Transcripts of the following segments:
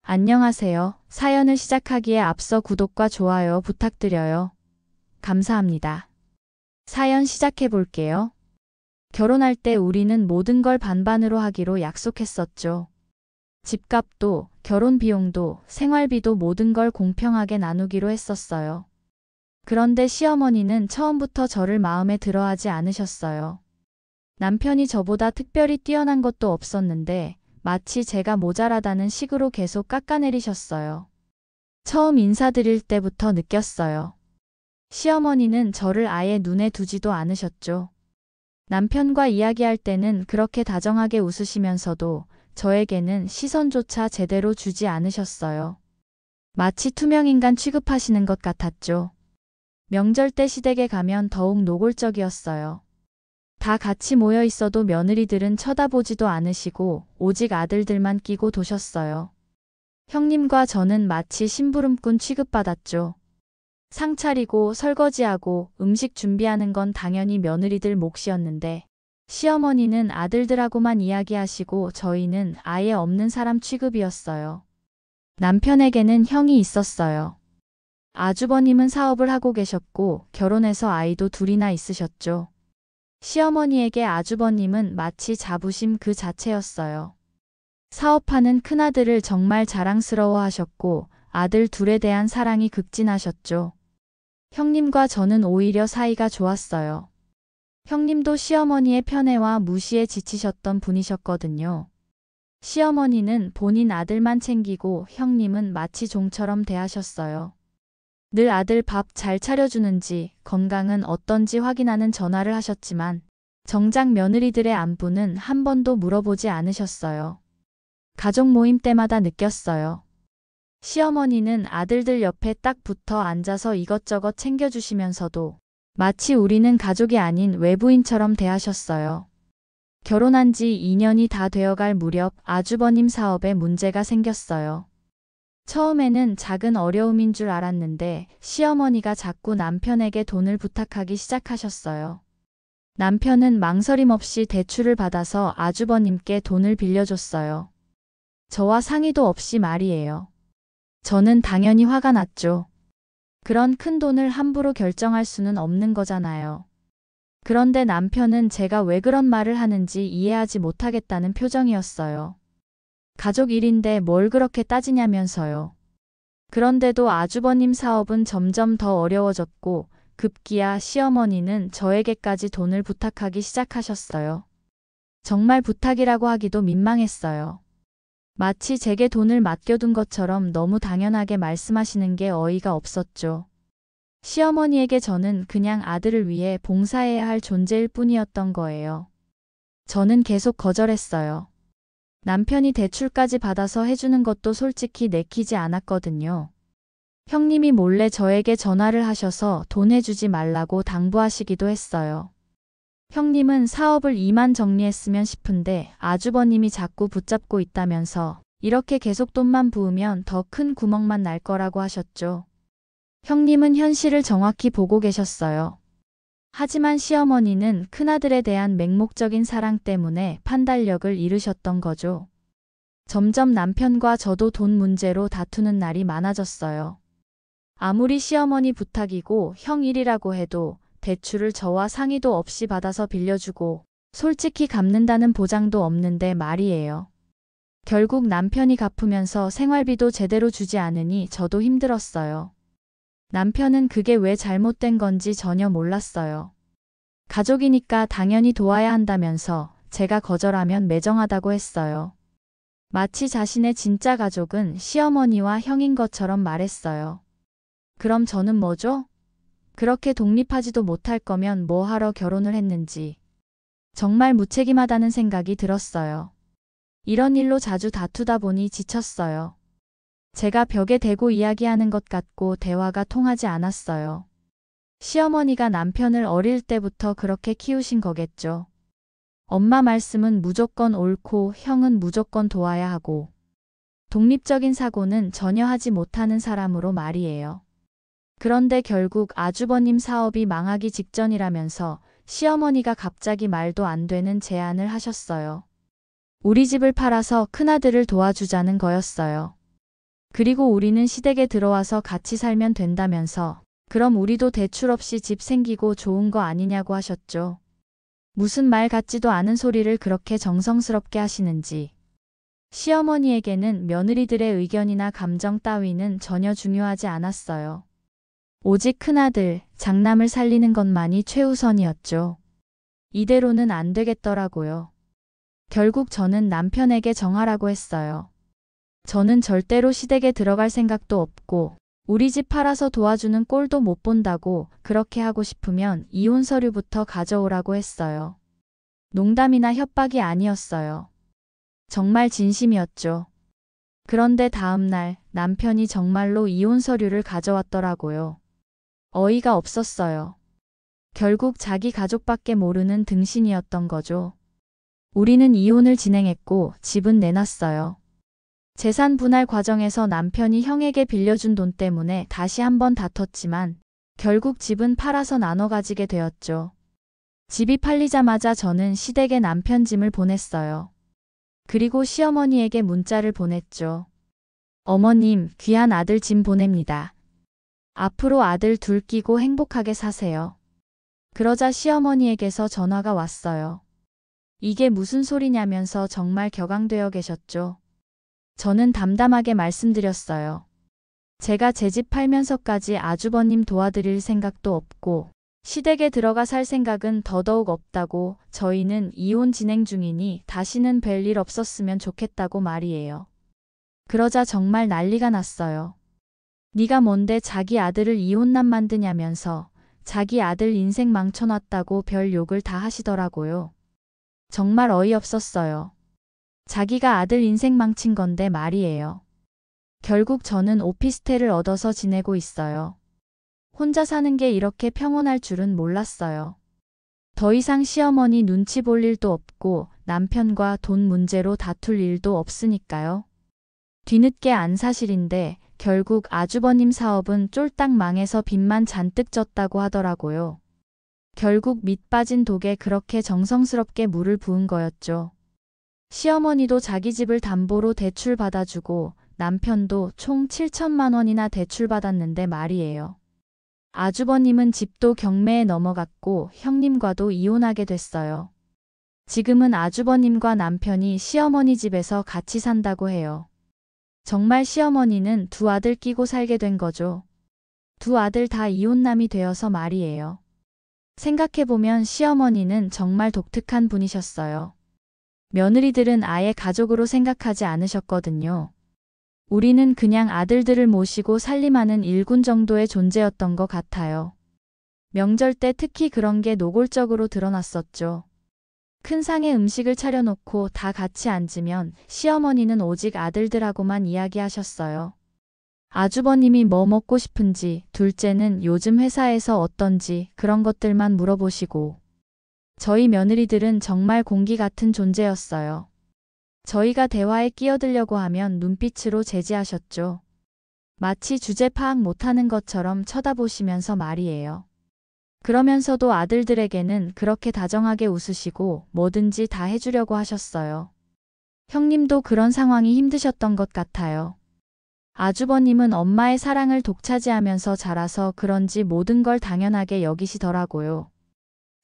안녕하세요. 사연을 시작하기에 앞서 구독과 좋아요 부탁드려요. 감사합니다. 사연 시작해 볼게요. 결혼할 때 우리는 모든 걸 반반으로 하기로 약속했었죠. 집값도, 결혼 비용도, 생활비도 모든 걸 공평하게 나누기로 했었어요. 그런데 시어머니는 처음부터 저를 마음에 들어 하지 않으셨어요. 남편이 저보다 특별히 뛰어난 것도 없었는데 마치 제가 모자라다는 식으로 계속 깎아내리셨어요. 처음 인사드릴 때부터 느꼈어요. 시어머니는 저를 아예 눈에 두지도 않으셨죠. 남편과 이야기할 때는 그렇게 다정하게 웃으시면서도 저에게는 시선조차 제대로 주지 않으셨어요. 마치 투명인간 취급하시는 것 같았죠. 명절 때 시댁에 가면 더욱 노골적이었어요. 다 같이 모여 있어도 며느리들은 쳐다보지도 않으시고 오직 아들들만 끼고 도셨어요. 형님과 저는 마치 심부름꾼 취급받았죠. 상 차리고 설거지하고 음식 준비하는 건 당연히 며느리들 몫이었는데 시어머니는 아들들하고만 이야기하시고 저희는 아예 없는 사람 취급이었어요. 남편에게는 형이 있었어요. 아주버님은 사업을 하고 계셨고 결혼해서 아이도 둘이나 있으셨죠. 시어머니에게 아주버님은 마치 자부심 그 자체였어요. 사업하는 큰아들을 정말 자랑스러워하셨고 아들 둘에 대한 사랑이 극진하셨죠. 형님과 저는 오히려 사이가 좋았어요. 형님도 시어머니의 편애와 무시에 지치셨던 분이셨거든요. 시어머니는 본인 아들만 챙기고 형님은 마치 종처럼 대하셨어요. 늘 아들 밥 잘 차려주는지 건강은 어떤지 확인하는 전화를 하셨지만 정작 며느리들의 안부는 한 번도 물어보지 않으셨어요. 가족 모임 때마다 느꼈어요. 시어머니는 아들들 옆에 딱 붙어 앉아서 이것저것 챙겨주시면서도 마치 우리는 가족이 아닌 외부인처럼 대하셨어요. 결혼한 지 2년이 다 되어갈 무렵 아주버님 사업에 문제가 생겼어요. 처음에는 작은 어려움인 줄 알았는데 시어머니가 자꾸 남편에게 돈을 부탁하기 시작하셨어요. 남편은 망설임 없이 대출을 받아서 아주버님께 돈을 빌려줬어요. 저와 상의도 없이 말이에요. 저는 당연히 화가 났죠. 그런 큰 돈을 함부로 결정할 수는 없는 거잖아요. 그런데 남편은 제가 왜 그런 말을 하는지 이해하지 못하겠다는 표정이었어요. 가족 일인데 뭘 그렇게 따지냐면서요. 그런데도 아주버님 사업은 점점 더 어려워졌고 급기야 시어머니는 저에게까지 돈을 부탁하기 시작하셨어요. 정말 부탁이라고 하기도 민망했어요. 마치 제게 돈을 맡겨둔 것처럼 너무 당연하게 말씀하시는 게 어이가 없었죠. 시어머니에게 저는 그냥 아들을 위해 봉사해야 할 존재일 뿐이었던 거예요. 저는 계속 거절했어요. 남편이 대출까지 받아서 해주는 것도 솔직히 내키지 않았거든요. 형님이 몰래 저에게 전화를 하셔서 돈 해주지 말라고 당부하시기도 했어요. 형님은 사업을 이만 정리했으면 싶은데 아주버님이 자꾸 붙잡고 있다면서 이렇게 계속 돈만 부으면 더 큰 구멍만 날 거라고 하셨죠. 형님은 현실을 정확히 보고 계셨어요. 하지만 시어머니는 큰아들에 대한 맹목적인 사랑 때문에 판단력을 잃으셨던 거죠. 점점 남편과 저도 돈 문제로 다투는 날이 많아졌어요. 아무리 시어머니 부탁이고 형 일이라고 해도 대출을 저와 상의도 없이 받아서 빌려주고 솔직히 갚는다는 보장도 없는데 말이에요. 결국 남편이 갚으면서 생활비도 제대로 주지 않으니 저도 힘들었어요. 남편은 그게 왜 잘못된 건지 전혀 몰랐어요. 가족이니까 당연히 도와야 한다면서 제가 거절하면 매정하다고 했어요. 마치 자신의 진짜 가족은 시어머니와 형인 것처럼 말했어요. 그럼 저는 뭐죠? 그렇게 독립하지도 못할 거면 뭐 하러 결혼을 했는지. 정말 무책임하다는 생각이 들었어요. 이런 일로 자주 다투다 보니 지쳤어요. 제가 벽에 대고 이야기하는 것 같고 대화가 통하지 않았어요. 시어머니가 남편을 어릴 때부터 그렇게 키우신 거겠죠. 엄마 말씀은 무조건 옳고 형은 무조건 도와야 하고 독립적인 사고는 전혀 하지 못하는 사람으로 말이에요. 그런데 결국 아주버님 사업이 망하기 직전이라면서 시어머니가 갑자기 말도 안 되는 제안을 하셨어요. 우리 집을 팔아서 큰아들을 도와주자는 거였어요. 그리고 우리는 시댁에 들어와서 같이 살면 된다면서 그럼 우리도 대출 없이 집 생기고 좋은 거 아니냐고 하셨죠. 무슨 말 같지도 않은 소리를 그렇게 정성스럽게 하시는지. 시어머니에게는 며느리들의 의견이나 감정 따위는 전혀 중요하지 않았어요. 오직 큰아들, 장남을 살리는 것만이 최우선이었죠. 이대로는 안 되겠더라고요. 결국 저는 남편에게 정하라고 했어요. 저는 절대로 시댁에 들어갈 생각도 없고 우리 집 팔아서 도와주는 꼴도 못 본다고 그렇게 하고 싶으면 이혼 서류부터 가져오라고 했어요. 농담이나 협박이 아니었어요. 정말 진심이었죠. 그런데 다음 날 남편이 정말로 이혼 서류를 가져왔더라고요. 어이가 없었어요. 결국 자기 가족밖에 모르는 등신이었던 거죠. 우리는 이혼을 진행했고 집은 내놨어요. 재산 분할 과정에서 남편이 형에게 빌려준 돈 때문에 다시 한번 다퉜지만 결국 집은 팔아서 나눠 가지게 되었죠. 집이 팔리자마자 저는 시댁에 남편 짐을 보냈어요. 그리고 시어머니에게 문자를 보냈죠. 어머님, 귀한 아들 짐 보냅니다. 앞으로 아들 둘 끼고 행복하게 사세요. 그러자 시어머니에게서 전화가 왔어요. 이게 무슨 소리냐면서 정말 격앙되어 계셨죠. 저는 담담하게 말씀드렸어요. 제가 제 집 팔면서까지 아주버님 도와드릴 생각도 없고 시댁에 들어가 살 생각은 더더욱 없다고 저희는 이혼 진행 중이니 다시는 뵐 일 없었으면 좋겠다고 말이에요. 그러자 정말 난리가 났어요. 네가 뭔데 자기 아들을 이혼남 만드냐면서 자기 아들 인생 망쳐놨다고 별 욕을 다 하시더라고요. 정말 어이없었어요. 자기가 아들 인생 망친 건데 말이에요. 결국 저는 오피스텔을 얻어서 지내고 있어요. 혼자 사는 게 이렇게 평온할 줄은 몰랐어요. 더 이상 시어머니 눈치 볼 일도 없고 남편과 돈 문제로 다툴 일도 없으니까요. 뒤늦게 안 사실인데 결국 아주버님 사업은 쫄딱 망해서 빚만 잔뜩 졌다고 하더라고요. 결국 밑 빠진 독에 그렇게 정성스럽게 물을 부은 거였죠. 시어머니도 자기 집을 담보로 대출 받아주고 남편도 총 7천만 원이나 대출 받았는데 말이에요. 아주버님은 집도 경매에 넘어갔고 형님과도 이혼하게 됐어요. 지금은 아주버님과 남편이 시어머니 집에서 같이 산다고 해요. 정말 시어머니는 두 아들 끼고 살게 된 거죠. 두 아들 다 이혼남이 되어서 말이에요. 생각해보면 시어머니는 정말 독특한 분이셨어요. 며느리들은 아예 가족으로 생각하지 않으셨거든요. 우리는 그냥 아들들을 모시고 살림하는 일군 정도의 존재였던 것 같아요. 명절 때 특히 그런 게 노골적으로 드러났었죠. 큰 상에 음식을 차려놓고 다 같이 앉으면 시어머니는 오직 아들들하고만 이야기하셨어요. 아주버님이 뭐 먹고 싶은지, 둘째는 요즘 회사에서 어떤지 그런 것들만 물어보시고 저희 며느리들은 정말 공기 같은 존재였어요. 저희가 대화에 끼어들려고 하면 눈빛으로 제지하셨죠. 마치 주제 파악 못하는 것처럼 쳐다보시면서 말이에요. 그러면서도 아들들에게는 그렇게 다정하게 웃으시고 뭐든지 다 해주려고 하셨어요. 형님도 그런 상황이 힘드셨던 것 같아요. 아주버님은 엄마의 사랑을 독차지하면서 자라서 그런지 모든 걸 당연하게 여기시더라고요.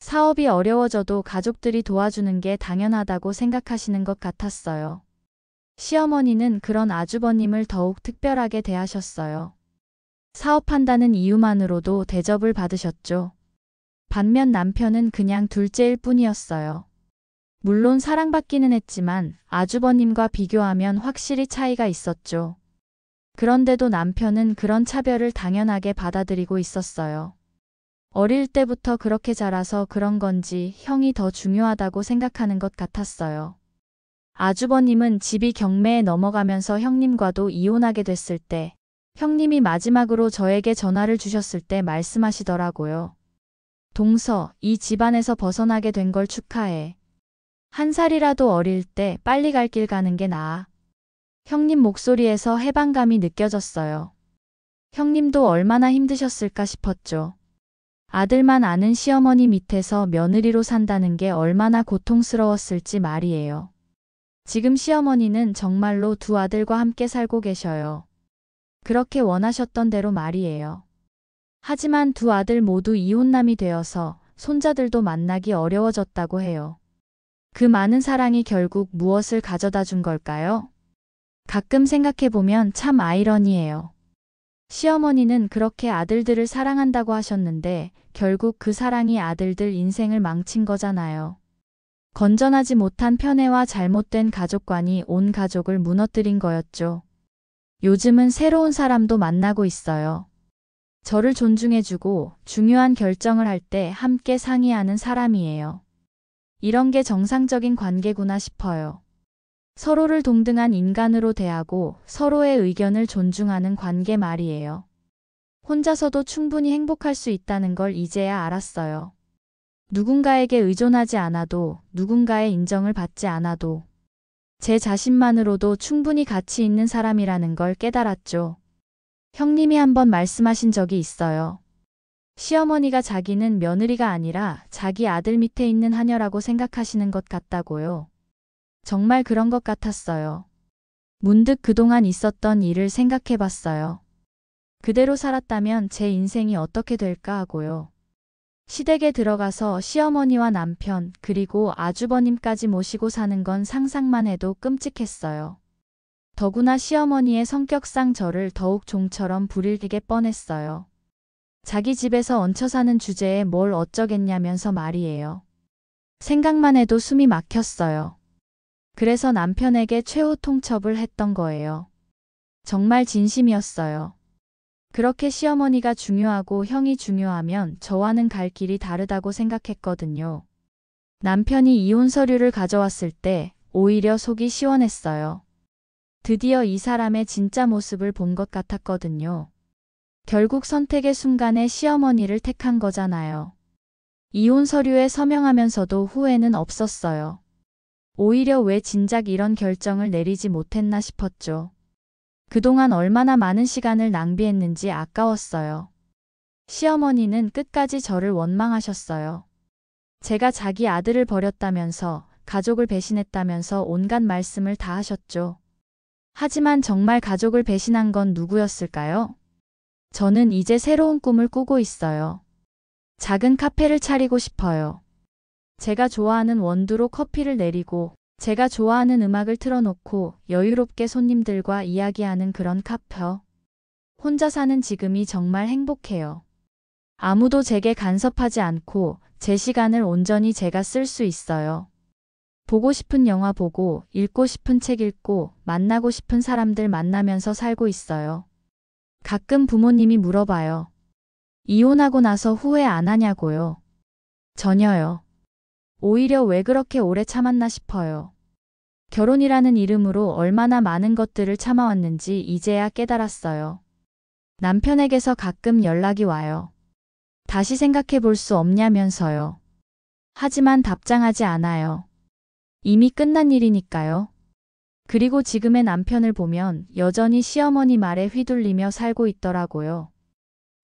사업이 어려워져도 가족들이 도와주는 게 당연하다고 생각하시는 것 같았어요. 시어머니는 그런 아주버님을 더욱 특별하게 대하셨어요. 사업한다는 이유만으로도 대접을 받으셨죠. 반면 남편은 그냥 둘째일 뿐이었어요. 물론 사랑받기는 했지만 아주버님과 비교하면 확실히 차이가 있었죠. 그런데도 남편은 그런 차별을 당연하게 받아들이고 있었어요. 어릴 때부터 그렇게 자라서 그런 건지 형이 더 중요하다고 생각하는 것 같았어요. 아주버님은 집이 경매에 넘어가면서 형님과도 이혼하게 됐을 때 형님이 마지막으로 저에게 전화를 주셨을 때 말씀하시더라고요. 동서, 이 집안에서 벗어나게 된 걸 축하해. 한 살이라도 어릴 때 빨리 갈 길 가는 게 나아. 형님 목소리에서 해방감이 느껴졌어요. 형님도 얼마나 힘드셨을까 싶었죠. 아들만 아는 시어머니 밑에서 며느리로 산다는 게 얼마나 고통스러웠을지 말이에요. 지금 시어머니는 정말로 두 아들과 함께 살고 계셔요. 그렇게 원하셨던 대로 말이에요. 하지만 두 아들 모두 이혼남이 되어서 손자들도 만나기 어려워졌다고 해요. 그 많은 사랑이 결국 무엇을 가져다 준 걸까요? 가끔 생각해보면 참 아이러니해요. 시어머니는 그렇게 아들들을 사랑한다고 하셨는데 결국 그 사랑이 아들들 인생을 망친 거잖아요. 건전하지 못한 편애와 잘못된 가족관이 온 가족을 무너뜨린 거였죠. 요즘은 새로운 사람도 만나고 있어요. 저를 존중해주고 중요한 결정을 할 때 함께 상의하는 사람이에요. 이런 게 정상적인 관계구나 싶어요. 서로를 동등한 인간으로 대하고 서로의 의견을 존중하는 관계 말이에요. 혼자서도 충분히 행복할 수 있다는 걸 이제야 알았어요. 누군가에게 의존하지 않아도, 누군가의 인정을 받지 않아도 제 자신만으로도 충분히 가치 있는 사람이라는 걸 깨달았죠. 형님이 한번 말씀하신 적이 있어요. 시어머니가 자기는 며느리가 아니라 자기 아들 밑에 있는 하녀라고 생각하시는 것 같다고요. 정말 그런 것 같았어요. 문득 그동안 있었던 일을 생각해 봤어요. 그대로 살았다면 제 인생이 어떻게 될까 하고요. 시댁에 들어가서 시어머니와 남편 그리고 아주버님까지 모시고 사는 건 상상만 해도 끔찍했어요. 더구나 시어머니의 성격상 저를 더욱 종처럼 부리게 뻔했어요. 자기 집에서 얹혀 사는 주제에 뭘 어쩌겠냐면서 말이에요. 생각만 해도 숨이 막혔어요. 그래서 남편에게 최후 통첩을 했던 거예요. 정말 진심이었어요. 그렇게 시어머니가 중요하고 형이 중요하면 저와는 갈 길이 다르다고 생각했거든요. 남편이 이혼 서류를 가져왔을 때 오히려 속이 시원했어요. 드디어 이 사람의 진짜 모습을 본 것 같았거든요. 결국 선택의 순간에 시어머니를 택한 거잖아요. 이혼 서류에 서명하면서도 후회는 없었어요. 오히려 왜 진작 이런 결정을 내리지 못했나 싶었죠. 그동안 얼마나 많은 시간을 낭비했는지 아까웠어요. 시어머니는 끝까지 저를 원망하셨어요. 제가 자기 아들을 버렸다면서, 가족을 배신했다면서 온갖 말씀을 다 하셨죠. 하지만 정말 가족을 배신한 건 누구였을까요? 저는 이제 새로운 꿈을 꾸고 있어요. 작은 카페를 차리고 싶어요. 제가 좋아하는 원두로 커피를 내리고 제가 좋아하는 음악을 틀어놓고 여유롭게 손님들과 이야기하는 그런 카페. 혼자 사는 지금이 정말 행복해요. 아무도 제게 간섭하지 않고 제 시간을 온전히 제가 쓸 수 있어요. 보고 싶은 영화 보고, 읽고 싶은 책 읽고, 만나고 싶은 사람들 만나면서 살고 있어요. 가끔 부모님이 물어봐요. 이혼하고 나서 후회 안 하냐고요. 전혀요. 오히려 왜 그렇게 오래 참았나 싶어요. 결혼이라는 이름으로 얼마나 많은 것들을 참아왔는지 이제야 깨달았어요. 남편에게서 가끔 연락이 와요. 다시 생각해 볼 수 없냐면서요. 하지만 답장하지 않아요. 이미 끝난 일이니까요. 그리고 지금의 남편을 보면 여전히 시어머니 말에 휘둘리며 살고 있더라고요.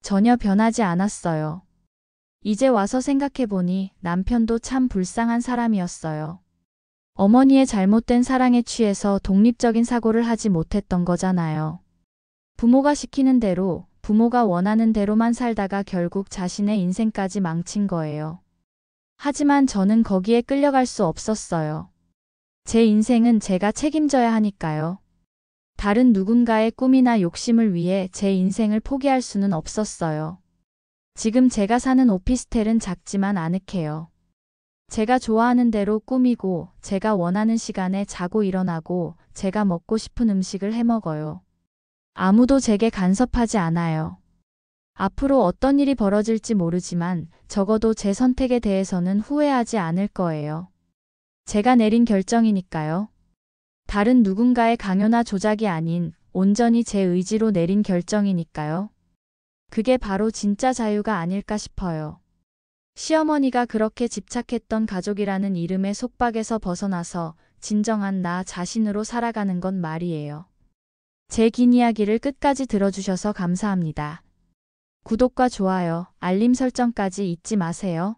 전혀 변하지 않았어요. 이제 와서 생각해보니 남편도 참 불쌍한 사람이었어요. 어머니의 잘못된 사랑에 취해서 독립적인 사고를 하지 못했던 거잖아요. 부모가 시키는 대로, 부모가 원하는 대로만 살다가 결국 자신의 인생까지 망친 거예요. 하지만 저는 거기에 끌려갈 수 없었어요. 제 인생은 제가 책임져야 하니까요. 다른 누군가의 꿈이나 욕심을 위해 제 인생을 포기할 수는 없었어요. 지금 제가 사는 오피스텔은 작지만 아늑해요. 제가 좋아하는 대로 꾸미고 제가 원하는 시간에 자고 일어나고 제가 먹고 싶은 음식을 해 먹어요. 아무도 제게 간섭하지 않아요. 앞으로 어떤 일이 벌어질지 모르지만 적어도 제 선택에 대해서는 후회하지 않을 거예요. 제가 내린 결정이니까요. 다른 누군가의 강요나 조작이 아닌 온전히 제 의지로 내린 결정이니까요. 그게 바로 진짜 자유가 아닐까 싶어요. 시어머니가 그렇게 집착했던 가족이라는 이름의 속박에서 벗어나서 진정한 나 자신으로 살아가는 건 말이에요. 제 긴 이야기를 끝까지 들어주셔서 감사합니다. 구독과 좋아요, 알림 설정까지 잊지 마세요.